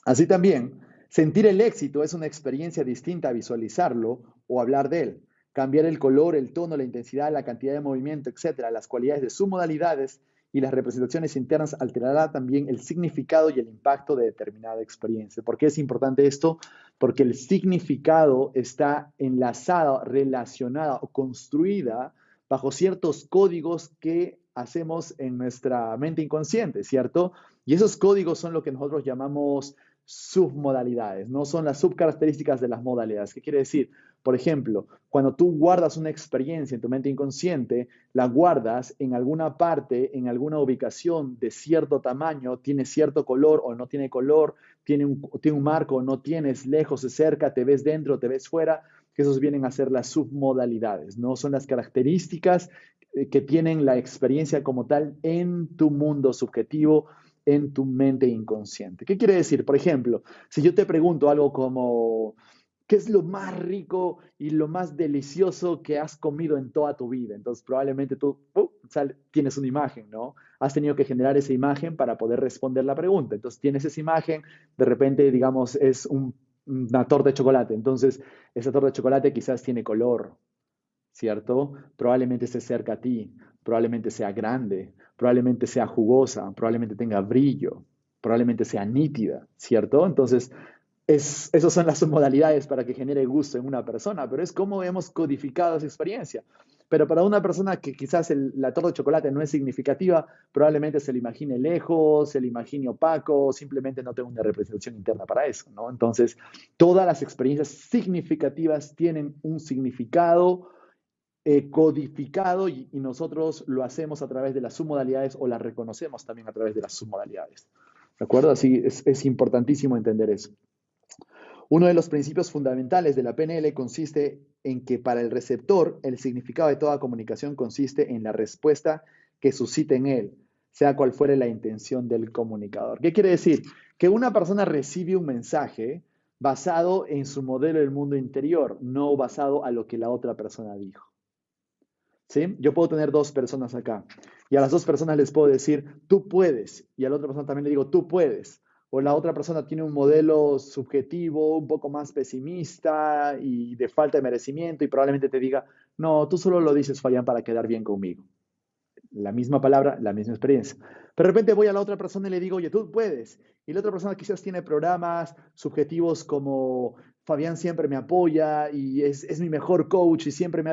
Speaker 1: Así también, sentir el éxito es una experiencia distinta a visualizarlo o hablar de él. Cambiar el color, el tono, la intensidad, la cantidad de movimiento, etcétera, las cualidades de sus modalidades y las representaciones internas alterará también el significado y el impacto de determinada experiencia. ¿Por qué es importante esto? Porque el significado está enlazado, relacionada o construida bajo ciertos códigos que hacemos en nuestra mente inconsciente, ¿cierto? Y esos códigos son lo que nosotros llamamos submodalidades, no son las subcaracterísticas de las modalidades. ¿Qué quiere decir? Por ejemplo, cuando tú guardas una experiencia en tu mente inconsciente, la guardas en alguna parte, en alguna ubicación de cierto tamaño, tiene cierto color o no tiene color, tiene un marco o no tiene, es lejos, es cerca, te ves dentro, te ves fuera, que esos vienen a ser las submodalidades, ¿no? Son las características que tienen la experiencia como tal en tu mundo subjetivo, en tu mente inconsciente. ¿Qué quiere decir? Por ejemplo, si yo te pregunto algo como, ¿qué es lo más rico y lo más delicioso que has comido en toda tu vida? Entonces, probablemente tú tienes una imagen, ¿no? Has tenido que generar esa imagen para poder responder la pregunta. Entonces, tienes esa imagen, de repente, digamos, es una torta de chocolate. Entonces, esa torta de chocolate quizás tiene color, ¿cierto? Probablemente esté cerca a ti, probablemente sea grande, probablemente sea jugosa, probablemente tenga brillo, probablemente sea nítida, ¿cierto? Entonces, esas son las modalidades para que genere gusto en una persona, pero es como hemos codificado esa experiencia. Pero para una persona que quizás la torta de chocolate no es significativa, probablemente se le imagine lejos, se le imagine opaco, simplemente no tenga una representación interna para eso, ¿no? Entonces, todas las experiencias significativas tienen un significado codificado y nosotros lo hacemos a través de las submodalidades o las reconocemos también a través de las submodalidades. ¿De acuerdo? Así es importantísimo entender eso. Uno de los principios fundamentales de la PNL consiste en que para el receptor el significado de toda comunicación consiste en la respuesta que suscite en él, sea cual fuere la intención del comunicador. ¿Qué quiere decir? Que una persona recibe un mensaje basado en su modelo del mundo interior, no basado a lo que la otra persona dijo. ¿Sí? Yo puedo tener dos personas acá y a las dos personas les puedo decir, tú puedes, y a la otra persona también le digo, tú puedes. O la otra persona tiene un modelo subjetivo, un poco más pesimista y de falta de merecimiento y probablemente te diga, no, tú solo lo dices, Fabián, para quedar bien conmigo. La misma palabra, la misma experiencia. Pero de repente voy a la otra persona y le digo, oye, tú puedes. Y la otra persona quizás tiene programas subjetivos como Fabián siempre me apoya y es mi mejor coach y siempre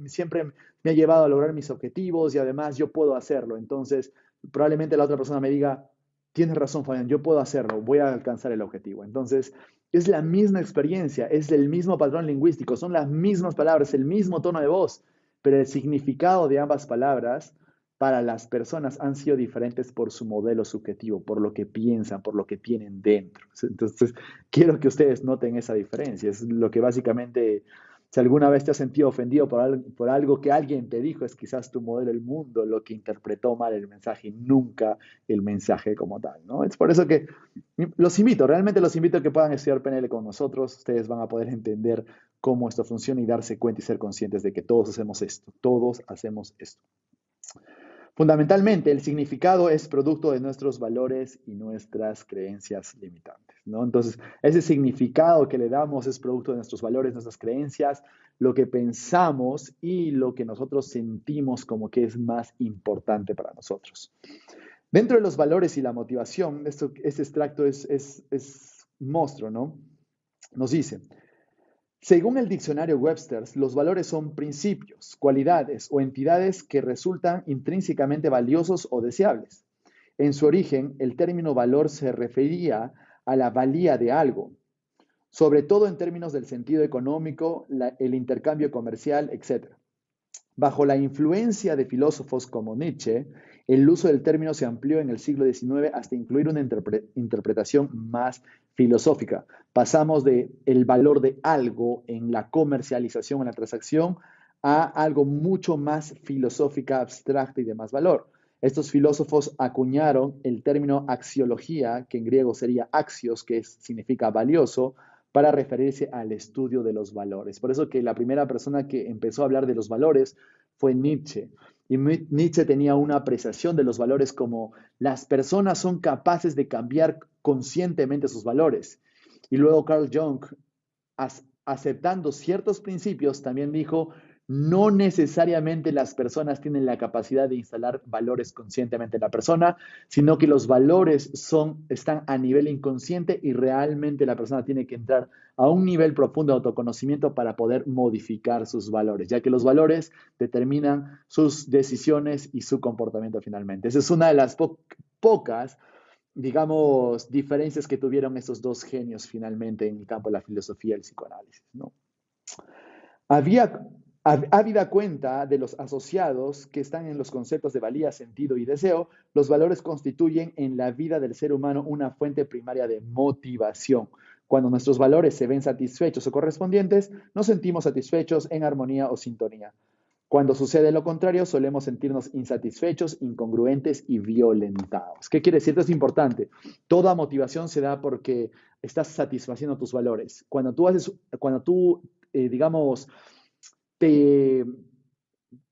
Speaker 1: siempre me ha llevado a lograr mis objetivos y además yo puedo hacerlo. Entonces, probablemente la otra persona me diga, tienes razón, Fabián, yo puedo hacerlo, voy a alcanzar el objetivo. Entonces, es la misma experiencia, es el mismo patrón lingüístico, son las mismas palabras, el mismo tono de voz, pero el significado de ambas palabras para las personas han sido diferentes por su modelo subjetivo, por lo que piensan, por lo que tienen dentro. Entonces, quiero que ustedes noten esa diferencia. Es lo que básicamente, si alguna vez te has sentido ofendido por algo que alguien te dijo, es quizás tu modelo del mundo lo que interpretó mal el mensaje y nunca el mensaje como tal, ¿no? Es por eso que los invito, realmente los invito a que puedan estudiar PNL con nosotros. Ustedes van a poder entender cómo esto funciona y darse cuenta y ser conscientes de que todos hacemos esto, todos hacemos esto. Fundamentalmente, el significado es producto de nuestros valores y nuestras creencias limitantes, ¿no? Entonces, ese significado que le damos es producto de nuestros valores, nuestras creencias, lo que pensamos y lo que nosotros sentimos como que es más importante para nosotros. Dentro de los valores y la motivación, este extracto es monstruo, ¿no? Nos dice, según el diccionario Webster, los valores son principios, cualidades o entidades que resultan intrínsecamente valiosos o deseables. En su origen, el término valor se refería a la valía de algo, sobre todo en términos del sentido económico, el intercambio comercial, etc. Bajo la influencia de filósofos como Nietzsche, el uso del término se amplió en el siglo XIX hasta incluir una interpretación más filosófica. Pasamos de el valor de algo en la comercialización, en la transacción, a algo mucho más filosófica, abstracta y de más valor. Estos filósofos acuñaron el término axiología, que en griego sería axios, que significa valioso, para referirse al estudio de los valores. Por eso que la primera persona que empezó a hablar de los valores fue Nietzsche. Y Nietzsche tenía una apreciación de los valores como las personas son capaces de cambiar conscientemente sus valores. Y luego Carl Jung, aceptando ciertos principios, también dijo, No necesariamente las personas tienen la capacidad de instalar valores conscientemente en la persona, sino que los valores están a nivel inconsciente y realmente la persona tiene que entrar a un nivel profundo de autoconocimiento para poder modificar sus valores, ya que los valores determinan sus decisiones y su comportamiento finalmente. Esa es una de las pocas, digamos, diferencias que tuvieron estos dos genios finalmente en el campo de la filosofía y el psicoanálisis, ¿no? Había, habida cuenta de los asociados que están en los conceptos de valía, sentido y deseo, los valores constituyen en la vida del ser humano una fuente primaria de motivación. Cuando nuestros valores se ven satisfechos o correspondientes, nos sentimos satisfechos, en armonía o sintonía. Cuando sucede lo contrario, solemos sentirnos insatisfechos, incongruentes y violentados. ¿Qué quiere decir? Esto es importante. Toda motivación se da porque estás satisfaciendo tus valores. Digamos, te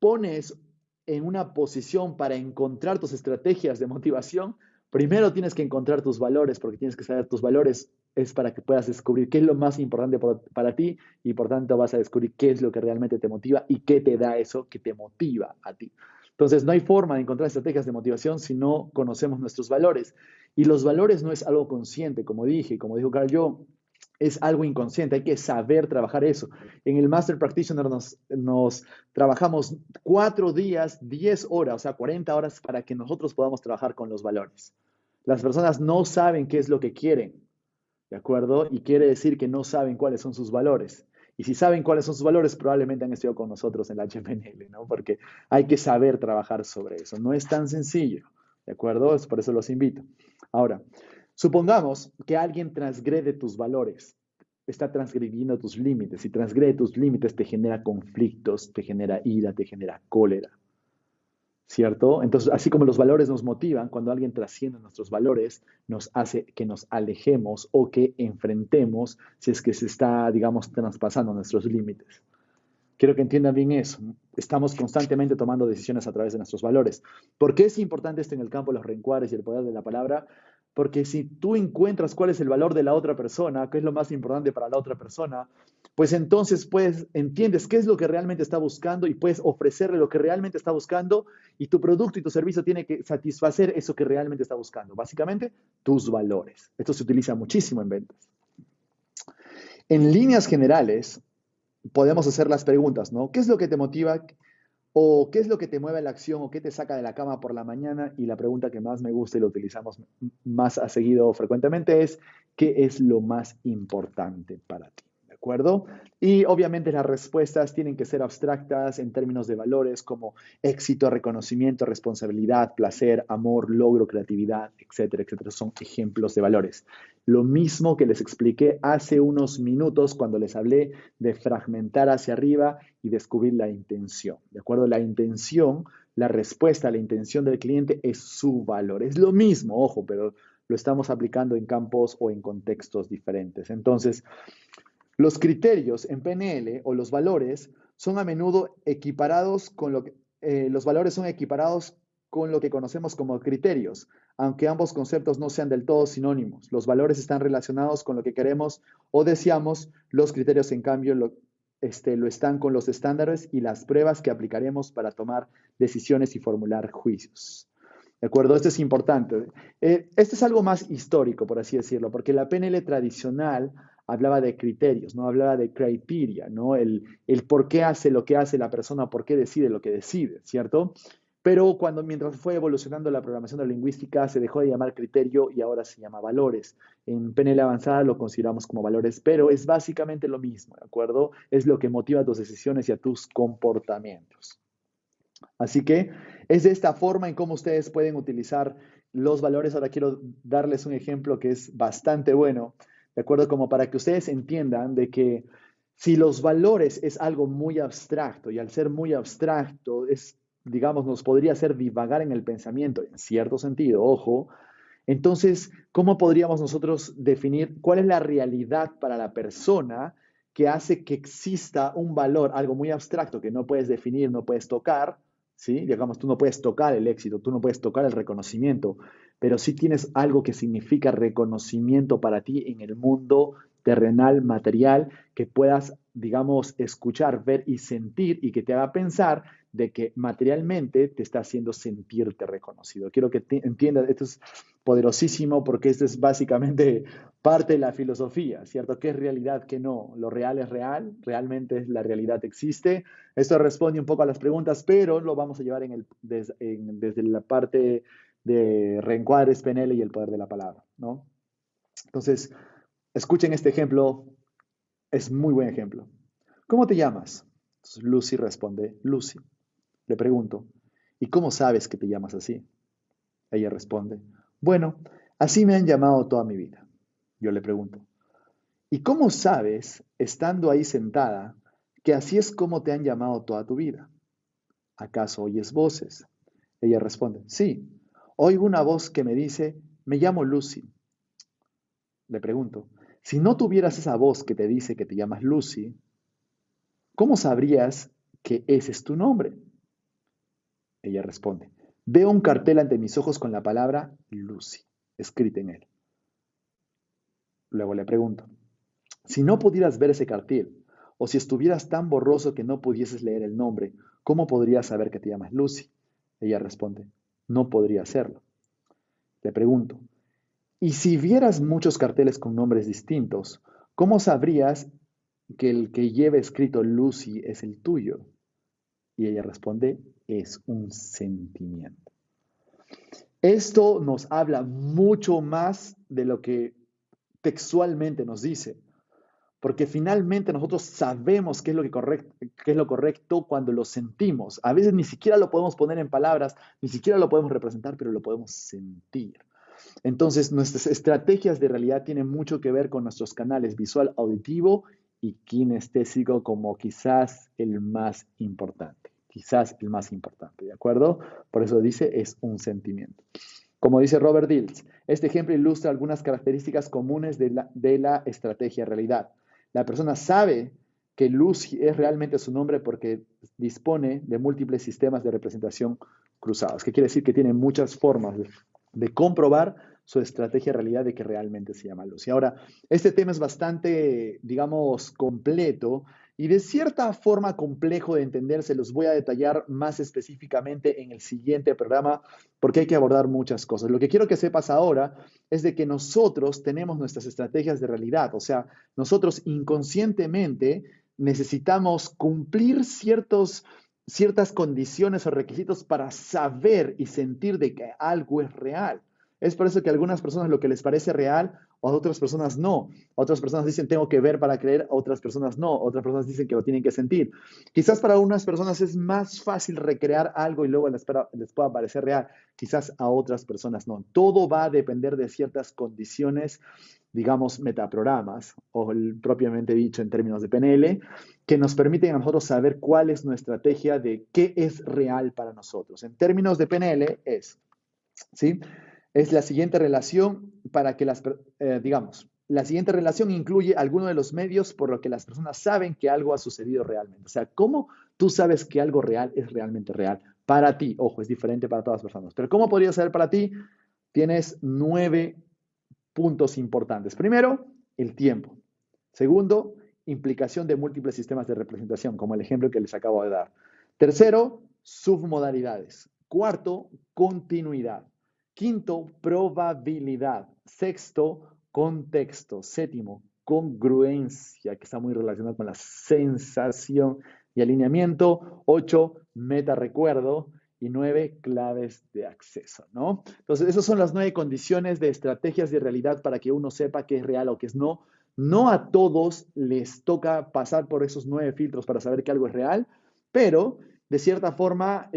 Speaker 1: pones en una posición para encontrar tus estrategias de motivación, primero tienes que encontrar tus valores, porque tienes que saber tus valores es para que puedas descubrir qué es lo más importante para ti y por tanto vas a descubrir qué es lo que realmente te motiva y qué te da eso que te motiva a ti. Entonces, no hay forma de encontrar estrategias de motivación si no conocemos nuestros valores. Y los valores no es algo consciente, como dije, como dijo Carl Jung, es algo inconsciente, hay que saber trabajar eso. En el Master Practitioner nos trabajamos 4 días, 10 horas, o sea, 40 horas para que nosotros podamos trabajar con los valores. Las personas no saben qué es lo que quieren, ¿de acuerdo? Y quiere decir que no saben cuáles son sus valores. Y si saben cuáles son sus valores, probablemente han estudiado con nosotros en la HPNL, ¿no? Porque hay que saber trabajar sobre eso. No es tan sencillo, ¿de acuerdo? Es por eso los invito. Ahora, supongamos que alguien transgrede tus valores, está transgrediendo tus límites. Y transgrede tus límites te genera conflictos, te genera ira, te genera cólera. ¿Cierto? Entonces, así como los valores nos motivan, cuando alguien trasciende nuestros valores, nos hace que nos alejemos o que enfrentemos si es que se está, digamos, traspasando nuestros límites. Quiero que entiendan bien eso. Estamos constantemente tomando decisiones a través de nuestros valores. ¿Por qué es importante esto en el campo de los reencuadres y el poder de la palabra? Porque si tú encuentras cuál es el valor de la otra persona, qué es lo más importante para la otra persona, pues entonces entiendes qué es lo que realmente está buscando y puedes ofrecerle lo que realmente está buscando y tu producto y tu servicio tiene que satisfacer eso que realmente está buscando. Básicamente, tus valores. Esto se utiliza muchísimo en ventas. En líneas generales, podemos hacer las preguntas, ¿no? ¿Qué es lo que te motiva? ¿O qué es lo que te mueve a la acción? ¿O qué te saca de la cama por la mañana? Y la pregunta que más me gusta y lo utilizamos más a seguido frecuentemente es, ¿qué es lo más importante para ti? ¿De acuerdo? Y obviamente las respuestas tienen que ser abstractas en términos de valores como éxito, reconocimiento, responsabilidad, placer, amor, logro, creatividad, etcétera, etcétera. Son ejemplos de valores. Lo mismo que les expliqué hace unos minutos cuando les hablé de fragmentar hacia arriba y descubrir la intención. ¿De acuerdo? La intención, la respuesta a la intención del cliente es su valor. Es lo mismo, ojo, pero lo estamos aplicando en campos o en contextos diferentes. Entonces, los criterios en PNL o los valores son a menudo equiparados con los valores son equiparados con lo que conocemos como criterios, aunque ambos conceptos no sean del todo sinónimos. Los valores están relacionados con lo que queremos o deseamos, los criterios en cambio lo están con los estándares y las pruebas que aplicaremos para tomar decisiones y formular juicios. ¿De acuerdo? Esto es importante. Este es algo más histórico, por así decirlo, porque la PNL tradicional hablaba de criterios, ¿no? Hablaba de criteria, ¿no? El por qué hace lo que hace la persona, por qué decide lo que decide, ¿cierto? Pero mientras fue evolucionando la programación de la lingüística, se dejó de llamar criterio y ahora se llama valores. En PNL avanzada lo consideramos como valores, pero es básicamente lo mismo, ¿de acuerdo? Es lo que motiva tus decisiones y a tus comportamientos. Así que es de esta forma en cómo ustedes pueden utilizar los valores. Ahora quiero darles un ejemplo que es bastante bueno, ¿de acuerdo? Como para que ustedes entiendan de que si los valores es algo muy abstracto y al ser muy abstracto es, digamos, nos podría hacer divagar en el pensamiento, en cierto sentido, ojo. Entonces, ¿cómo podríamos nosotros definir cuál es la realidad para la persona que hace que exista un valor, algo muy abstracto que no puedes definir, no puedes tocar? ¿Sí? Digamos, tú no puedes tocar el éxito, tú no puedes tocar el reconocimiento, pero sí tienes algo que significa reconocimiento para ti en el mundo terrenal, material, que puedas, digamos, escuchar, ver y sentir y que te haga pensar de que materialmente te está haciendo sentirte reconocido. Quiero que entiendas, esto es poderosísimo porque esto es básicamente parte de la filosofía, ¿cierto? ¿Qué es realidad, qué no? Lo real es real, realmente la realidad existe. Esto responde un poco a las preguntas, pero lo vamos a llevar desde la parte de reencuadres, PNL y el poder de la palabra, ¿no? Entonces, escuchen este ejemplo, es muy buen ejemplo. ¿Cómo te llamas? Entonces, Lucy responde, Lucy. Le pregunto, ¿y cómo sabes que te llamas así? Ella responde, bueno, así me han llamado toda mi vida. Yo le pregunto, ¿y cómo sabes, estando ahí sentada, que así es como te han llamado toda tu vida? ¿Acaso oyes voces? Ella responde, sí, oigo una voz que me dice, me llamo Lucy. Le pregunto, si no tuvieras esa voz que te dice que te llamas Lucy, ¿cómo sabrías que ese es tu nombre? Ella responde, veo un cartel ante mis ojos con la palabra Lucy, escrita en él. Luego le pregunto, si no pudieras ver ese cartel, o si estuvieras tan borroso que no pudieses leer el nombre, ¿cómo podrías saber que te llamas Lucy? Ella responde, no podría hacerlo. Le pregunto, y si vieras muchos carteles con nombres distintos, ¿cómo sabrías que el que lleva escrito Lucy es el tuyo? Y ella responde, es un sentimiento. Esto nos habla mucho más de lo que textualmente nos dice, porque finalmente nosotros sabemos qué es lo correcto cuando lo sentimos. A veces ni siquiera lo podemos poner en palabras, ni siquiera lo podemos representar, pero lo podemos sentir. Entonces, nuestras estrategias de realidad tienen mucho que ver con nuestros canales visual, auditivo y kinestésico como quizás el más importante. Quizás el más importante, ¿de acuerdo? Por eso dice, es un sentimiento. Como dice Robert Dills, este ejemplo ilustra algunas características comunes de la estrategia realidad. La persona sabe que Lucy es realmente su nombre porque dispone de múltiples sistemas de representación cruzados. ¿Qué quiere decir? Que tiene muchas formas de comprobar su estrategia de realidad de que realmente se llama Lucy. Ahora, este tema es bastante, digamos, completo y de cierta forma complejo de entender. Se los voy a detallar más específicamente en el siguiente programa porque hay que abordar muchas cosas. Lo que quiero que sepas ahora es de que nosotros tenemos nuestras estrategias de realidad, o sea, nosotros inconscientemente necesitamos cumplir ciertas condiciones o requisitos para saber y sentir de que algo es real. Es por eso que a algunas personas lo que les parece real, o a otras personas no. Otras personas dicen tengo que ver para creer, otras personas no. Otras personas dicen que lo tienen que sentir. Quizás para unas personas es más fácil recrear algo y luego les pueda parecer real. Quizás a otras personas no. Todo va a depender de ciertas condiciones, digamos, metaprogramas, o propiamente dicho en términos de PNL, que nos permiten a nosotros saber cuál es nuestra estrategia de qué es real para nosotros. En términos de PNL ¿sí? Es la siguiente relación para que digamos, la siguiente relación incluye alguno de los medios por lo que las personas saben que algo ha sucedido realmente. O sea, ¿cómo tú sabes que algo real es realmente real? Para ti, ojo, es diferente para todas las personas. Pero ¿cómo podría ser para ti? Tienes 9 puntos importantes. Primero, el tiempo. Segundo, implicación de múltiples sistemas de representación, como el ejemplo que les acabo de dar. Tercero, submodalidades. Cuarto, continuidad. Quinto, probabilidad. Sexto, contexto. Séptimo, congruencia, que está muy relacionado con la sensación y alineamiento. 8, meta recuerdo. Y 9, claves de acceso, ¿no? Entonces, esas son las 9 condiciones de estrategias de realidad para que uno sepa qué es real o qué es no. No a todos les toca pasar por esos 9 filtros para saber que algo es real, pero de cierta forma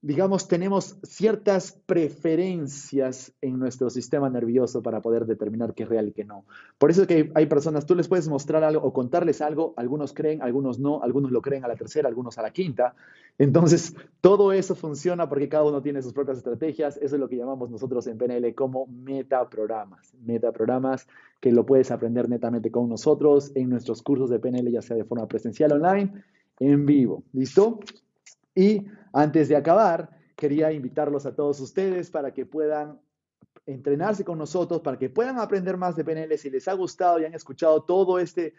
Speaker 1: digamos, tenemos ciertas preferencias en nuestro sistema nervioso para poder determinar qué es real y qué no. Por eso es que hay personas, tú les puedes mostrar algo o contarles algo, algunos creen, algunos no, algunos lo creen a la tercera, algunos a la quinta. Entonces, todo eso funciona porque cada uno tiene sus propias estrategias. Eso es lo que llamamos nosotros en PNL como metaprogramas. Metaprogramas que lo puedes aprender netamente con nosotros en nuestros cursos de PNL, ya sea de forma presencial, online, en vivo. ¿Listo? Y antes de acabar, quería invitarlos a todos ustedes para que puedan entrenarse con nosotros, para que puedan aprender más de PNL. Si les ha gustado y han escuchado todo este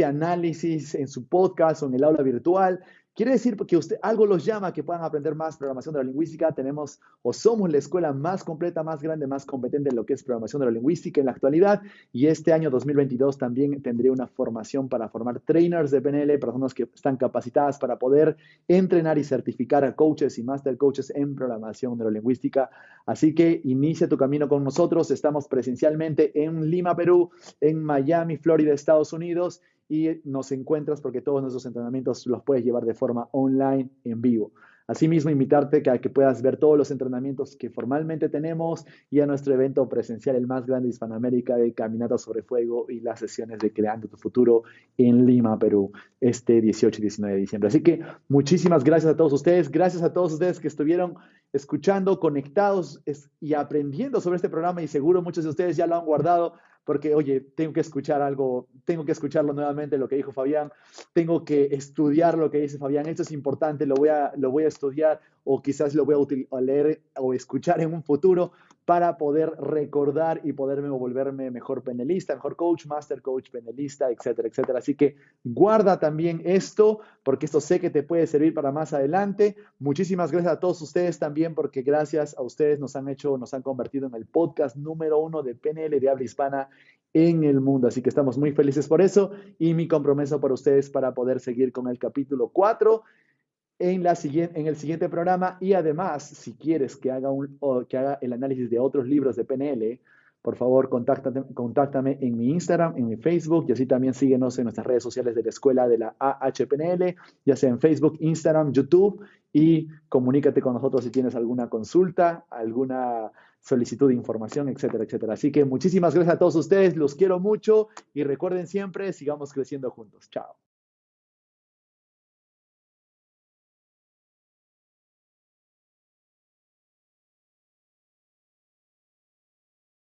Speaker 1: análisis en su podcast o en el aula virtual, quiere decir que algo los llama a que puedan aprender más programación de la lingüística. Tenemos o somos la escuela más completa, más grande, más competente en lo que es programación de la lingüística en la actualidad. Y este año 2022 también tendré una formación para formar trainers de PNL, personas que están capacitadas para poder entrenar y certificar a coaches y master coaches en programación neurolingüística. Así que inicia tu camino con nosotros. Estamos presencialmente en Lima, Perú, en Miami, Florida, Estados Unidos, y nos encuentras porque todos nuestros entrenamientos los puedes llevar de forma online, en vivo. Asimismo, invitarte a que puedas ver todos los entrenamientos que formalmente tenemos y a nuestro evento presencial, el más grande de Hispanoamérica, de Caminata sobre Fuego y las sesiones de Creando tu Futuro en Lima, Perú, este 18 y 19 de diciembre. Así que muchísimas gracias a todos ustedes. Gracias a todos ustedes que estuvieron escuchando, conectados y aprendiendo sobre este programa, y seguro muchos de ustedes ya lo han guardado porque, oye, tengo que escuchar algo, tengo que escucharlo nuevamente, lo que dijo Fabián, tengo que estudiar lo que dice Fabián, esto es importante, lo voy a estudiar, o quizás lo voy a leer o escuchar en un futuro para poder recordar y poderme volverme mejor penalista, mejor coach, master coach, penalista, etcétera, etcétera. Así que guarda también esto, porque esto sé que te puede servir para más adelante. Muchísimas gracias a todos ustedes también, porque gracias a ustedes nos han convertido en el podcast número 1 de PNL de habla hispana en el mundo. Así que estamos muy felices por eso, y mi compromiso por ustedes para poder seguir con el capítulo 4 en el siguiente programa. Y además, si quieres que haga el análisis de otros libros de PNL, por favor, contáctame en mi Instagram, en mi Facebook, y así también síguenos en nuestras redes sociales de la Escuela de la AHPNL, ya sea en Facebook, Instagram, YouTube, y comunícate con nosotros si tienes alguna consulta, alguna solicitud de información, etcétera, etcétera. Así que muchísimas gracias a todos ustedes, los quiero mucho, y recuerden siempre, sigamos creciendo juntos. Chao.